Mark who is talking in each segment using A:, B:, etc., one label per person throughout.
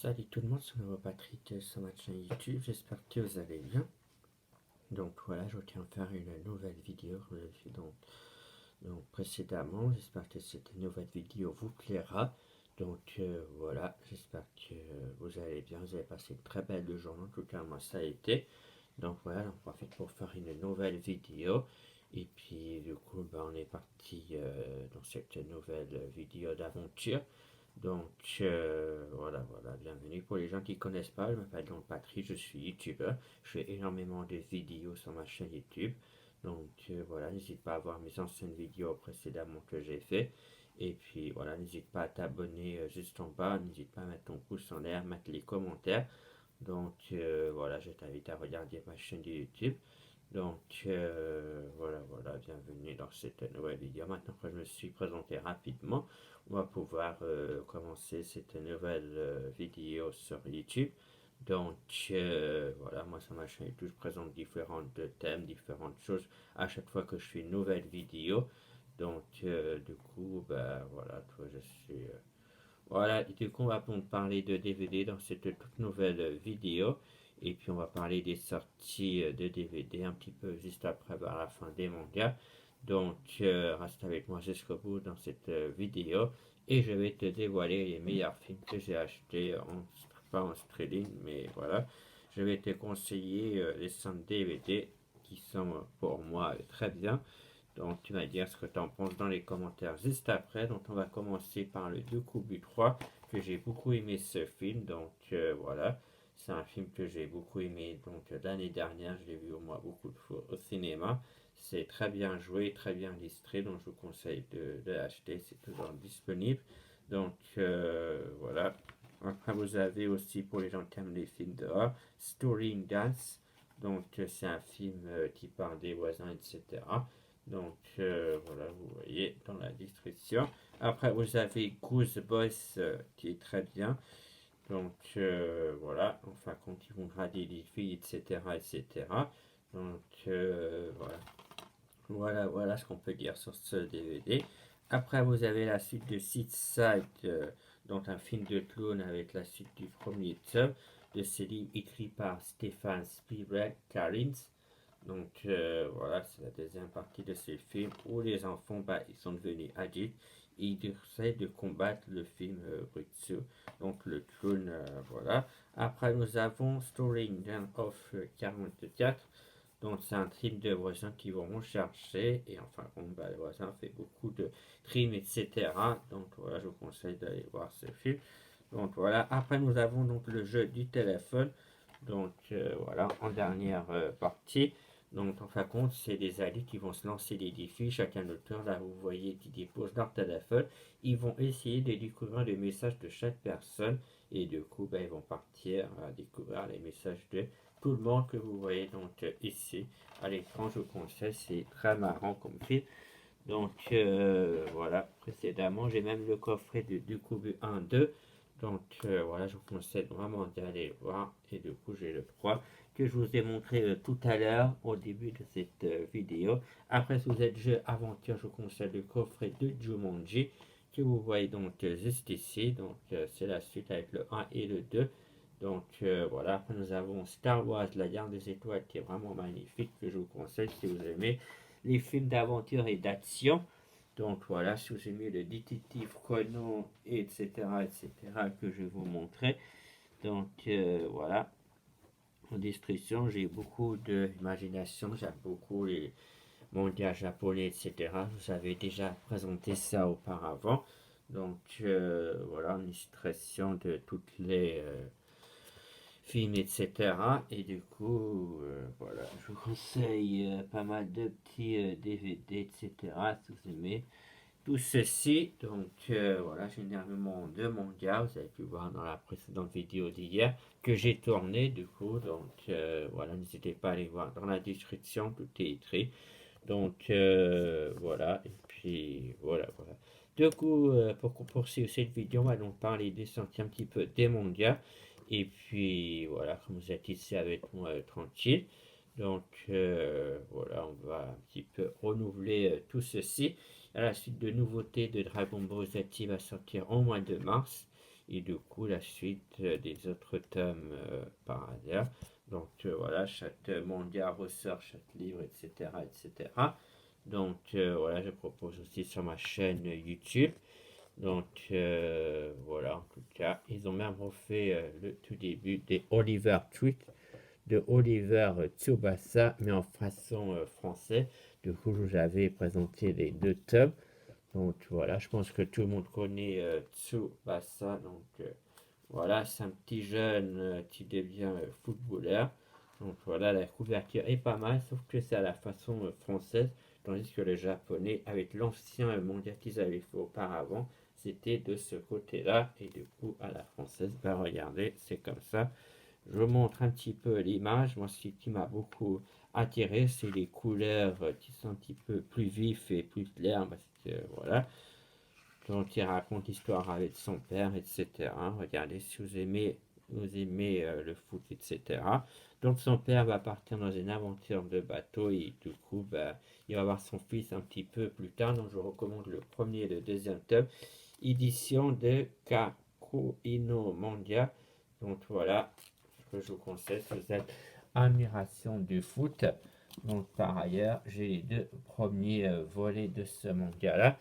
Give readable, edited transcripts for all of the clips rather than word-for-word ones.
A: Salut tout le monde, c'est nouveau Patrick sur ma chaîne YouTube, j'espère que vous allez bien. Donc voilà, je tiens à faire une nouvelle vidéo comme je l'ai fait donc précédemment. J'espère que cette nouvelle vidéo vous plaira. Donc voilà, j'espère que vous allez bien, vous avez passé une très belle journée, en tout cas moi ça a été. Donc voilà, j'en profite pour faire une nouvelle vidéo. Et puis du coup, on est parti dans cette nouvelle vidéo d'aventure. Donc voilà, bienvenue. Pour les gens qui ne connaissent pas, je m'appelle donc Patrick, je suis youtubeur. Je fais énormément de vidéos sur ma chaîne YouTube. Donc voilà, n'hésite pas à voir mes anciennes vidéos précédemment que j'ai fait. Et puis voilà, n'hésite pas à t'abonner juste en bas, n'hésite pas à mettre ton pouce en l'air, mettre les commentaires. Donc voilà, je t'invite à regarder ma chaîne de YouTube. Donc voilà, bienvenue dans cette nouvelle vidéo. Maintenant que je me suis présenté rapidement, on va pouvoir commencer cette nouvelle vidéo sur YouTube. Donc voilà, moi sur ma chaîne YouTube, je présente différents thèmes, différentes choses à chaque fois que je fais une nouvelle vidéo. Donc du coup, voilà, toi, je suis... voilà, et du coup, on va parler de DVD dans cette toute nouvelle vidéo. Et puis, on va parler des sorties de DVD un petit peu juste après, à la fin des mangas. Donc, reste avec moi jusqu'au bout dans cette vidéo. Et je vais te dévoiler les meilleurs films que j'ai achetés, pas en streaming, mais voilà. Je vais te conseiller les 5 DVD qui sont pour moi très bien. Donc tu vas dire ce que tu en penses dans les commentaires juste après. Donc on va commencer par le Dokubu 3, que j'ai beaucoup aimé ce film. Donc voilà, c'est un film que j'ai beaucoup aimé. Donc l'année dernière, je l'ai vu au moins beaucoup de fois au cinéma. C'est très bien joué, très bien illustré. Donc je vous conseille de l'acheter, c'est toujours disponible. Donc voilà. Après vous avez aussi, pour les gens qui aiment les films dehors, Story in Dance. Donc c'est un film qui parle des voisins, etc. Donc voilà, vous voyez dans la description. Après, vous avez Goose Boys qui est très bien. Donc voilà, enfin, quand ils vont grader les filles, etc. etc. Donc voilà ce qu'on peut dire sur ce DVD. Après, vous avez la suite de Six Side, donc un film de clown avec la suite du premier tome de ce livre écrit par Stefan Spielberg Karins. Donc voilà, c'est la deuxième partie de ce film où les enfants, ils sont devenus adultes et ils essaient de combattre le film Britsu, donc le clown, voilà. Après, nous avons Story Down of 44. Donc c'est un film de voisins qui vont rechercher et enfin le voisin fait beaucoup de crimes, etc. Donc voilà, je vous conseille d'aller voir ce film. Donc voilà, après nous avons donc le jeu du téléphone. Donc voilà, en dernière partie. Donc en fin de compte, c'est des alliés qui vont se lancer des défis, chacun leur tour. Là, vous voyez, qui déposent leur téléphone. Ils vont essayer de découvrir les messages de chaque personne. Et du coup, ils vont partir à découvrir les messages de tout le monde que vous voyez donc ici à l'écran. Je vous conseille, c'est très marrant comme film. Donc voilà, précédemment, j'ai même le coffret du coup 1, 2. Donc voilà, je vous conseille vraiment d'aller voir. Et du coup, j'ai le 3 que je vous ai montré tout à l'heure au début de cette vidéo. Après, si vous êtes jeu aventure, je vous conseille le coffret de Jumanji que vous voyez donc juste ici. Donc c'est la suite avec le 1 et le 2. Donc voilà, après nous avons Star Wars, la guerre des étoiles qui est vraiment magnifique, que je vous conseille si vous aimez les films d'aventure et d'action. Donc voilà, si vous aimez le détective Conan, etc., etc., que je vais vous montrer. Donc voilà, en description, j'ai beaucoup d'imagination, j'aime beaucoup les mangas japonais, etc. Vous avez déjà présenté ça auparavant. Donc voilà, en illustration de toutes les films, etc. Et du coup, voilà, je vous conseille pas mal de petits DVD, etc. Si vous aimez tout ceci. Donc voilà, j'ai énormément de mangas, vous avez pu voir dans la précédente vidéo d'hier que j'ai tourné du coup. Donc voilà, n'hésitez pas à aller voir dans la description, tout est écrit. Donc voilà, et puis voilà. Du coup, pour poursuivre cette vidéo, on va donc parler des sorties un petit peu des mangas. Et puis voilà, comme vous êtes ici avec moi tranquille. Donc voilà, on va un petit peu renouveler tout ceci. À la suite de nouveautés de Dragon Ball Z qui va sortir au mois de mars. et du coup la suite des autres tomes par ailleurs. Donc voilà, chaque manga ressort, chaque livre, etc. etc. Donc voilà, je propose aussi sur ma chaîne YouTube. Donc voilà, en tout cas, ils ont même refait le tout début des Oliver Twist de Oliver Tsubasa, mais en façon française. Du coup, je vous avais présenté les deux tomes. Donc voilà, je pense que tout le monde connaît Tsubasa. Donc voilà, c'est un petit jeune qui devient footballeur. Donc voilà, la couverture est pas mal, sauf que c'est à la façon française, tandis que le japonais, avec l'ancien manga qu'ils avaient fait auparavant, c'était de ce côté-là, et du coup, à la française, ben regardez, c'est comme ça. Je vous montre un petit peu l'image. Moi, ce qui m'a beaucoup attiré, c'est les couleurs qui sont un petit peu plus vives et plus claires, parce que voilà. Donc, il raconte l'histoire avec son père, etc. Regardez si vous aimez le foot, etc. Donc, son père va partir dans une aventure de bateau et du coup, bah, il va voir son fils un petit peu plus tard. Donc, je vous recommande le premier et le deuxième tome, édition de Kakuino Manga. Donc, voilà ce que je vous conseille si vous êtes admiration du foot. Donc, par ailleurs, j'ai les deux premiers volets de ce manga-là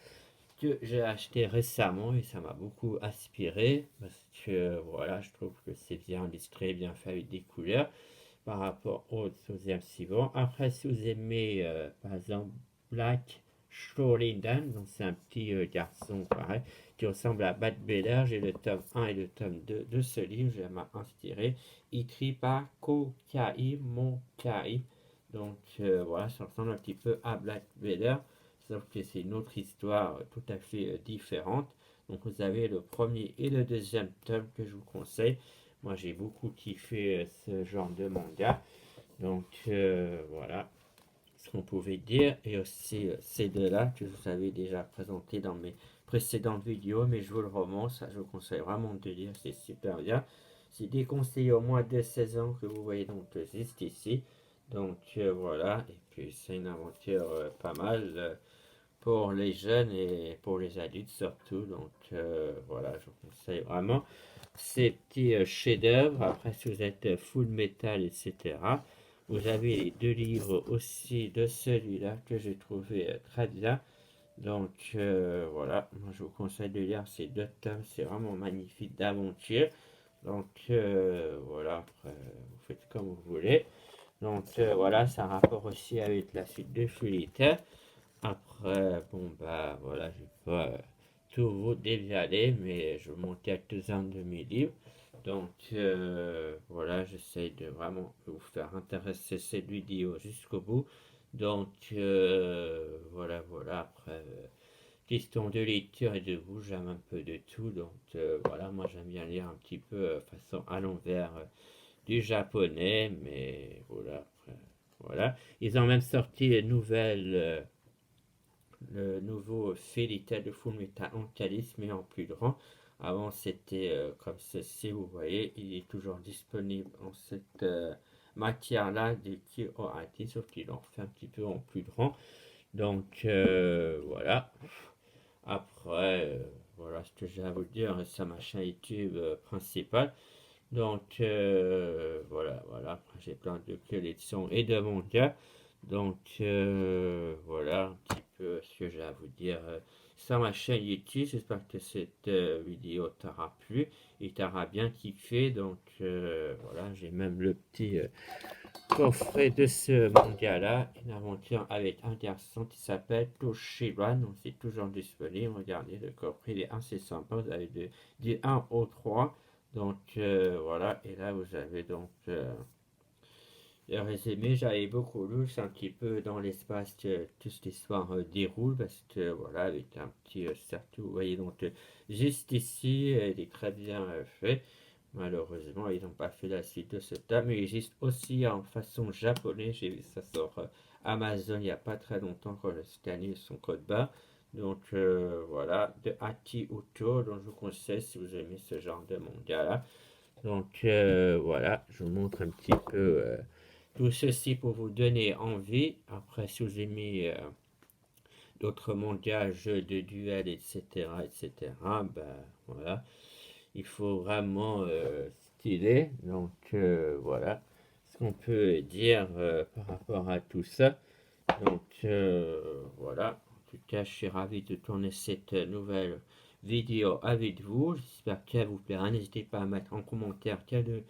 A: que j'ai acheté récemment et ça m'a beaucoup inspiré parce que voilà, je trouve que c'est bien illustré, bien fait avec des couleurs par rapport au deuxième suivant. Après, si vous aimez par exemple Black Shorindan, donc c'est un petit garçon pareil qui ressemble à Bat Bader, j'ai le tome 1 et le tome 2 de ce livre, je m'a inspiré, écrit par Kokai Monkai. Donc voilà, ça ressemble un petit peu à Black Bader, sauf que c'est une autre histoire tout à fait différente. Donc vous avez le premier et le deuxième tome que je vous conseille. Moi j'ai beaucoup kiffé ce genre de manga. Donc voilà ce qu'on pouvait dire. Et aussi ces deux-là que je vous avais déjà présenté dans mes précédentes vidéos. Mais je vous le remonte, ça je vous conseille vraiment de lire, c'est super bien. C'est déconseillé au moins de 16 ans que vous voyez donc juste ici. Donc voilà, et puis c'est une aventure pas mal pour les jeunes et pour les adultes surtout. Donc voilà, je vous conseille vraiment ces petits chefs-d'œuvre. Après, si vous êtes full metal, etc., vous avez les deux livres aussi de celui-là que j'ai trouvé très bien. Donc voilà, moi je vous conseille de lire ces deux tomes, c'est vraiment magnifique d'aventure. Donc voilà, après vous faites comme vous voulez. Donc voilà, ça rapport aussi avec la suite de Fulita. Après, bon bah voilà, je vais pas tout vous dévaler, mais je vous montre quelques-uns de mes livres. Donc voilà, j'essaie de vraiment vous faire intéresser cette vidéo jusqu'au bout. Donc voilà, après, question de lecture et de goût, j'aime un peu de tout. Donc voilà, moi j'aime bien lire un petit peu façon à l'envers du japonais, mais voilà, après, voilà. Ils ont même sorti une nouvelle le nouveau Fairytale de Fullmetal Alchemist, mais en plus grand. Avant, c'était comme ceci, vous voyez, il est toujours disponible en cette matière-là de Kyoati, sauf qu'ils l'ont fait un petit peu en plus grand. Donc, voilà. Après, voilà ce que j'ai à vous dire sur ma chaîne YouTube principale. Donc, voilà. Après, j'ai plein de collections et de mangas. Donc, voilà un petit peu ce que j'ai à vous dire sur ma chaîne YouTube. J'espère que cette vidéo t'aura plu et t'aura bien kiffé. Donc, voilà, j'ai même le petit coffret de ce manga-là. Une aventure avec un garçon qui s'appelle Toshiba. Donc, c'est toujours disponible. Regardez, le coffret il est assez sympa. Vous avez du 1 au 3. Donc, voilà. Et là, vous avez donc. Le résumé, j'avais beaucoup lu, c'est un petit peu dans l'espace que toute cette histoire déroule, parce que voilà, avec un petit cercle, vous voyez, donc juste ici, il est très bien fait. Malheureusement, ils n'ont pas fait la suite de ce tome, mais il existe aussi en façon japonaise, j'ai vu ça sur Amazon il n'y a pas très longtemps quand j'ai scanné son code barre. Donc voilà, de Aki Uto, dont je vous conseille si vous aimez ce genre de manga là. Donc voilà, je vous montre un petit peu tout ceci pour vous donner envie. Après, si vous aimez d'autres mangas, jeux de duel, etc., ben voilà. il faut vraiment stylé. Donc voilà ce qu'on peut dire par rapport à tout ça. Donc voilà, en tout cas je suis ravi de tourner cette nouvelle vidéo avec vous. J'espère qu'elle vous plaira. N'hésitez pas à mettre en commentaire quel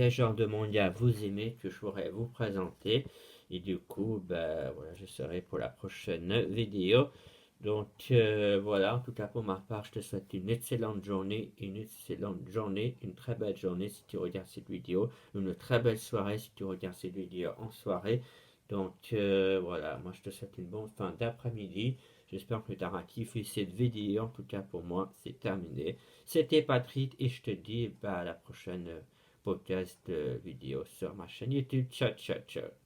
A: genre de manga vous aimez que je pourrais vous présenter. Et du coup, ben, voilà, je serai pour la prochaine vidéo. Donc voilà, en tout cas pour ma part, je te souhaite une excellente journée, une très belle journée si tu regardes cette vidéo, une très belle soirée si tu regardes cette vidéo en soirée. Donc voilà, moi je te souhaite une bonne fin d'après-midi. J'espère que tu auras kiffé cette vidéo. En tout cas pour moi, c'est terminé. C'était Patrick et je te dis bah, à la prochaine podcast vidéo sur ma chaîne YouTube. Ciao, ciao, ciao.